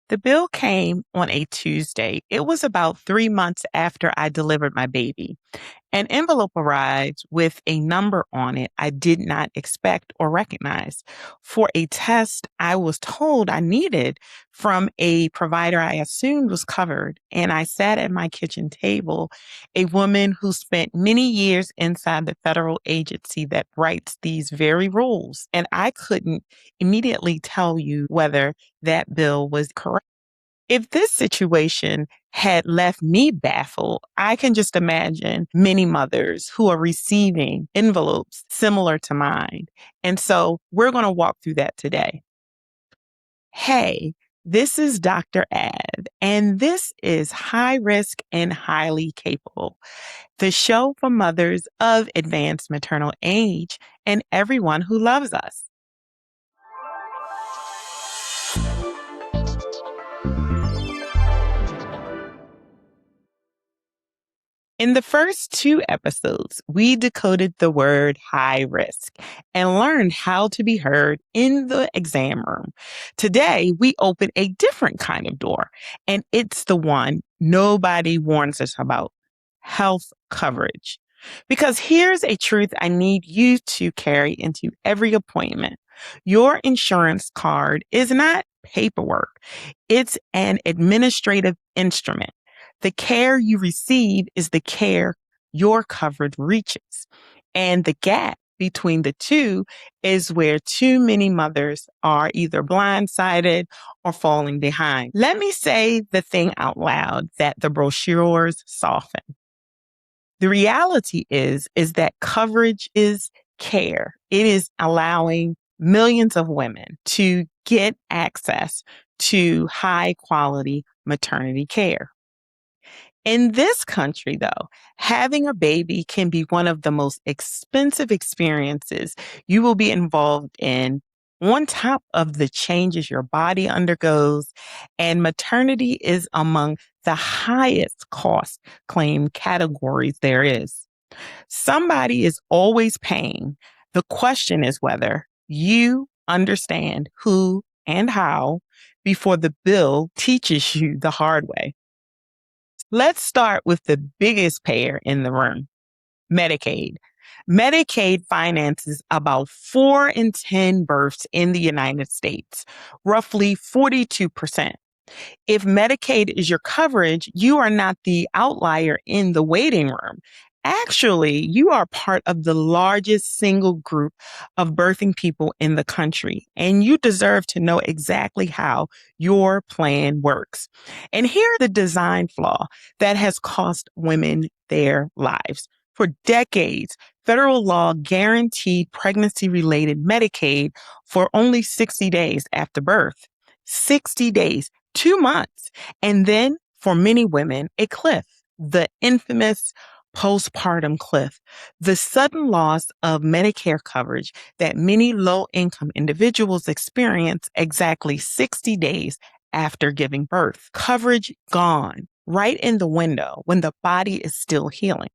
The bill came on a Tuesday. It was about 3 months after I delivered my baby. An envelope arrived with a number on it I did not expect or recognize for a test I was told I needed from a provider I assumed was covered. And I sat at my kitchen table, a woman who spent many years inside the federal agency that writes these very rules. And I couldn't immediately tell you whether that bill was correct. If this situation had left me baffled, I can just imagine many mothers who are receiving envelopes similar to mine. And so we're going to walk through that today. Hey, this is Dr. Ad, and this is High Risk and Highly Capable, the show for mothers of advanced maternal age and everyone who loves us. In the first two episodes, we decoded the word high risk and learned how to be heard in the exam room. Today, we open a different kind of door, and it's the one nobody warns us about: health coverage. Because here's a truth I need you to carry into every appointment. Your insurance card is not paperwork, it's an administrative instrument. The care you receive is the care your coverage reaches. And the gap between the two is where too many mothers are either blindsided or falling behind. Let me say the thing out loud that the brochures soften. The reality is that coverage is care. It is allowing millions of women to get access to high quality maternity care. In this country, though, having a baby can be one of the most expensive experiences you will be involved in, on top of the changes your body undergoes, and maternity is among the highest cost claim categories there is. Somebody is always paying. The question is whether you understand who and how before the bill teaches you the hard way. Let's start with the biggest payer in the room: Medicaid. Medicaid finances about 4 in 10 births in the United States, roughly 42%. If Medicaid is your coverage, you are not the outlier in the waiting room. Actually, you are part of the largest single group of birthing people in the country, and you deserve to know exactly how your plan works. And here the design flaw that has cost women their lives. For decades, federal law guaranteed pregnancy-related Medicaid for only 60 days after birth. 60 days. 2 months. And then for many women, a cliff, the infamous postpartum cliff, the sudden loss of Medicare coverage that many low income individuals experience exactly 60 days after giving birth. Coverage gone right in the window when the body is still healing.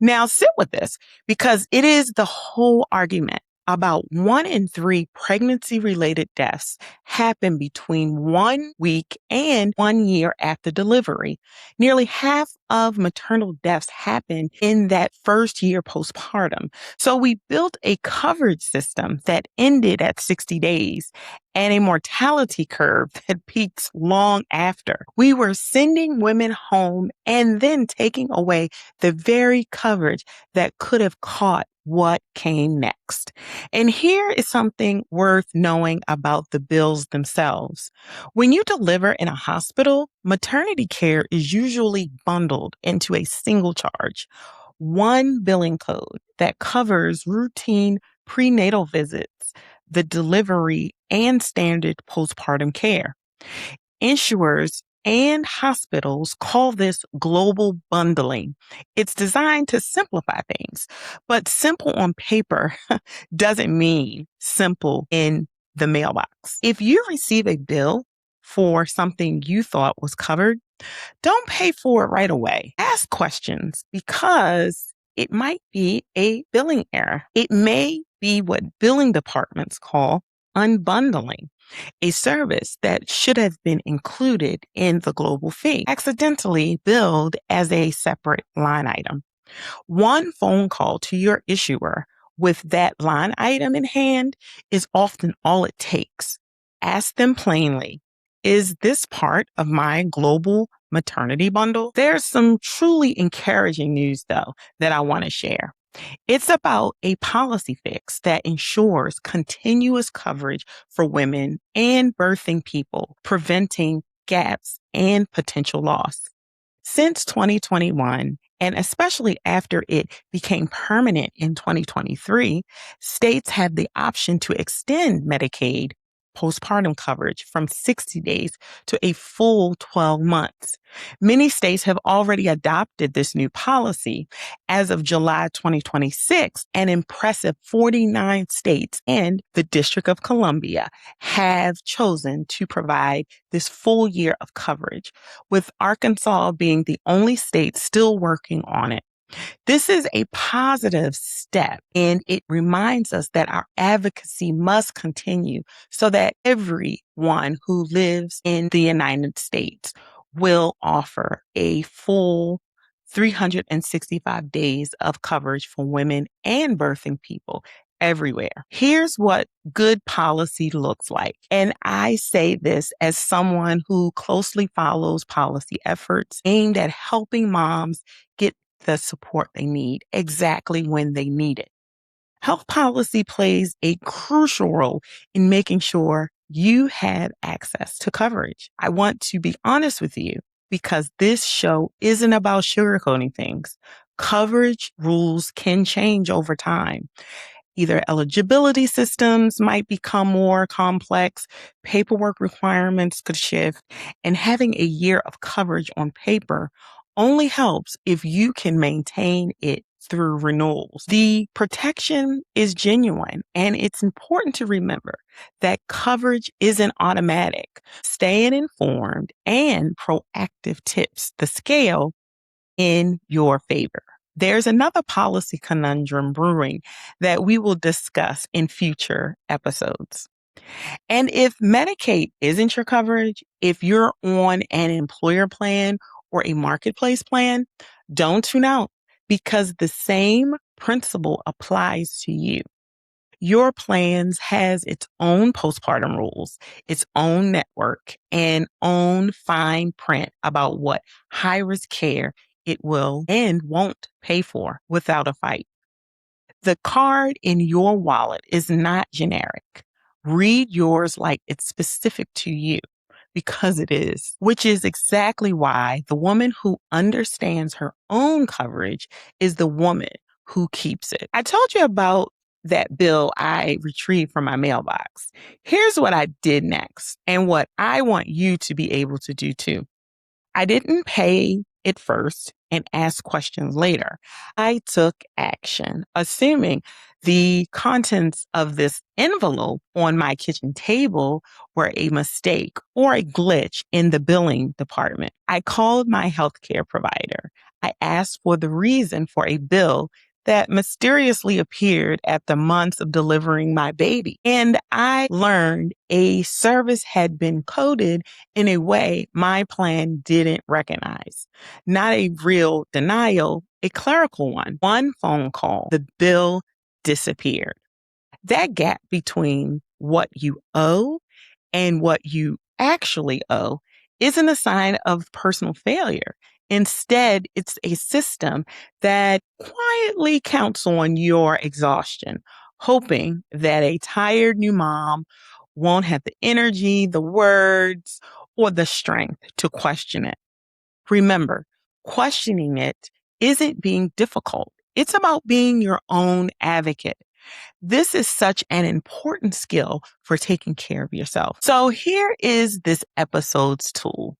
Now sit with this, because it is the whole argument. About 1 in 3 pregnancy-related deaths happen between 1 week and 1 year after delivery. Nearly half of maternal deaths happen in that first year postpartum. So we built a coverage system that ended at 60 days and a mortality curve that peaks long after. We were sending women home and then taking away the very coverage that could have caught what came next. And here is something worth knowing about the bills themselves. When you deliver in a hospital, maternity care is usually bundled into a single charge, one billing code that covers routine prenatal visits, the delivery, and standard postpartum care. Insurers and hospitals call this global bundling. It's designed to simplify things, but simple on paper doesn't mean simple in the mailbox. If you receive a bill for something you thought was covered, don't pay for it right away. Ask questions, because it might be a billing error. It may be what billing departments call unbundling. a service that should have been included in the global fee, accidentally billed as a separate line item. One phone call to your issuer with that line item in hand is often all it takes. Ask them plainly, is this part of my global maternity bundle? There's some truly encouraging news, though, that I want to share. It's about a policy fix that ensures continuous coverage for women and birthing people, preventing gaps and potential loss. Since 2021, and especially after it became permanent in 2023, states have the option to extend Medicaid postpartum coverage from 60 days to a full 12 months. Many states have already adopted this new policy. As of July 2026, an impressive 49 states and the District of Columbia have chosen to provide this full year of coverage, with Arkansas being the only state still working on it. This is a positive step, and it reminds us that our advocacy must continue so that everyone who lives in the United States will offer a full 365 days of coverage for women and birthing people everywhere. Here's what good policy looks like. And I say this as someone who closely follows policy efforts aimed at helping moms get the support they need exactly when they need it. Health policy plays a crucial role in making sure you have access to coverage. I want to be honest with you because this show isn't about sugarcoating things. Coverage rules can change over time. Either eligibility systems might become more complex, paperwork requirements could shift, and having a year of coverage on paper only helps if you can maintain it through renewals. The protection is genuine, and it's important to remember that coverage isn't automatic. Staying informed and proactive tips the scale in your favor. There's another policy conundrum brewing that we will discuss in future episodes. And if Medicaid isn't your coverage, if you're on an employer plan or a marketplace plan, don't tune out because the same principle applies to you. Your plans has its own postpartum rules, its own network, and own fine print about what high risk care it will and won't pay for without a fight. The card in your wallet is not generic. Read yours like it's specific to you because it is, which is exactly why the woman who understands her own coverage is the woman who keeps it. I told you about that bill I retrieved from my mailbox. Here's what I did next and what I want you to be able to do too. I didn't pay it first and ask questions later. I took action, assuming the contents of this envelope on my kitchen table were a mistake or a glitch in the billing department. I called my healthcare provider. I asked for the reason for a bill that mysteriously appeared at the months of delivering my baby. And I learned a service had been coded in a way my plan didn't recognize. Not a real denial, a clerical one. One phone call, the bill disappeared. That gap between what you owe and what you actually owe isn't a sign of personal failure. Instead, it's a system that quietly counts on your exhaustion, hoping that a tired new mom won't have the energy, the words, or the strength to question it. Remember, questioning it isn't being difficult. It's about being your own advocate. This is such an important skill for taking care of yourself. So here is this episode's tool.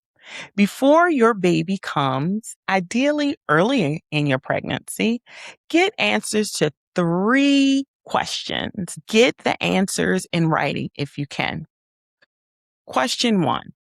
Before your baby comes, ideally early in your pregnancy, get answers to 3 questions. Get the answers in writing if you can. Question 1.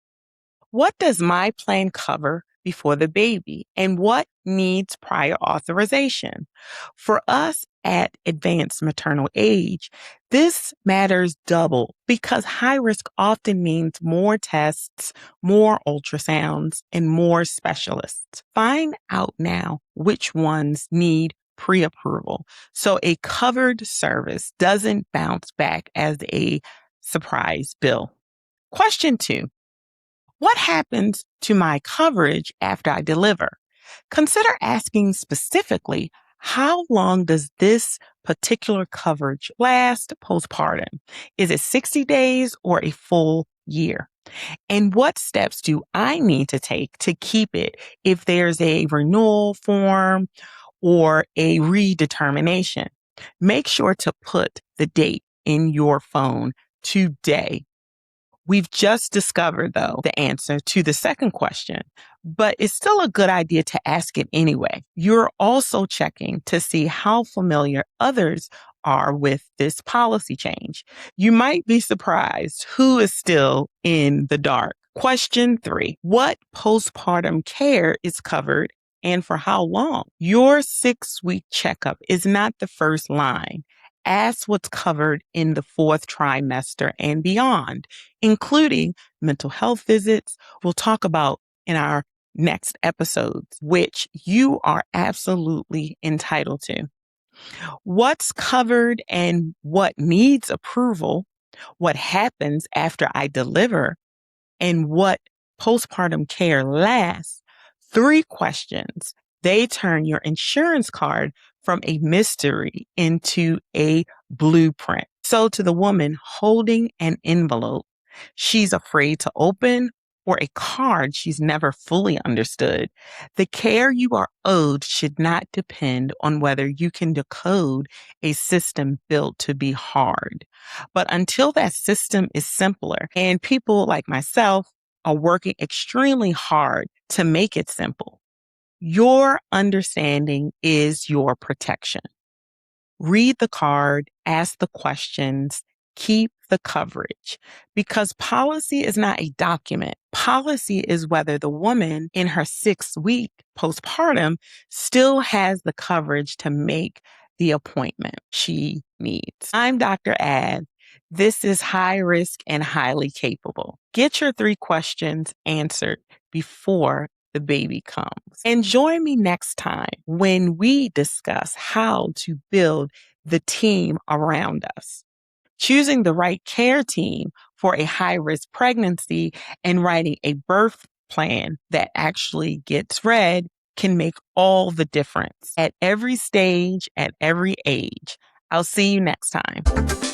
What does my plan cover before the baby, and what needs prior authorization? For us at advanced maternal age, this matters double because high risk often means more tests, more ultrasounds, and more specialists. Find out now which ones need pre-approval so a covered service doesn't bounce back as a surprise bill. Question 2. What happens to my coverage after I deliver? Consider asking specifically, how long does this particular coverage last postpartum? Is it 60 days or a full year? And what steps do I need to take to keep it if there's a renewal form or a redetermination? Make sure to put the date in your phone today. We've just discovered, though, the answer to the second question, but it's still a good idea to ask it anyway. You're also checking to see how familiar others are with this policy change. You might be surprised who is still in the dark. Question 3. What postpartum care is covered and for how long? Your 6-week checkup is not the first line. Ask what's covered in the 4th trimester and beyond, including mental health visits we'll talk about in our next episodes, which you are absolutely entitled to. What's covered and what needs approval, what happens after I deliver, and what postpartum care lasts. 3 questions. They turn your insurance card from a mystery into a blueprint. So to the woman holding an envelope she's afraid to open or a card she's never fully understood, the care you are owed should not depend on whether you can decode a system built to be hard. But until that system is simpler, and people like myself are working extremely hard to make it simple, your understanding is your protection. Read the card, ask the questions, keep the coverage. Because policy is not a document. Policy is whether the woman in her 6th week postpartum still has the coverage to make the appointment she needs. I'm Dr. Ad. This is High Risk and Highly Capable. Get your 3 questions answered before the baby comes. And join me next time when we discuss how to build the team around us. Choosing the right care team for a high-risk pregnancy and writing a birth plan that actually gets read can make all the difference at every stage, at every age. I'll see you next time.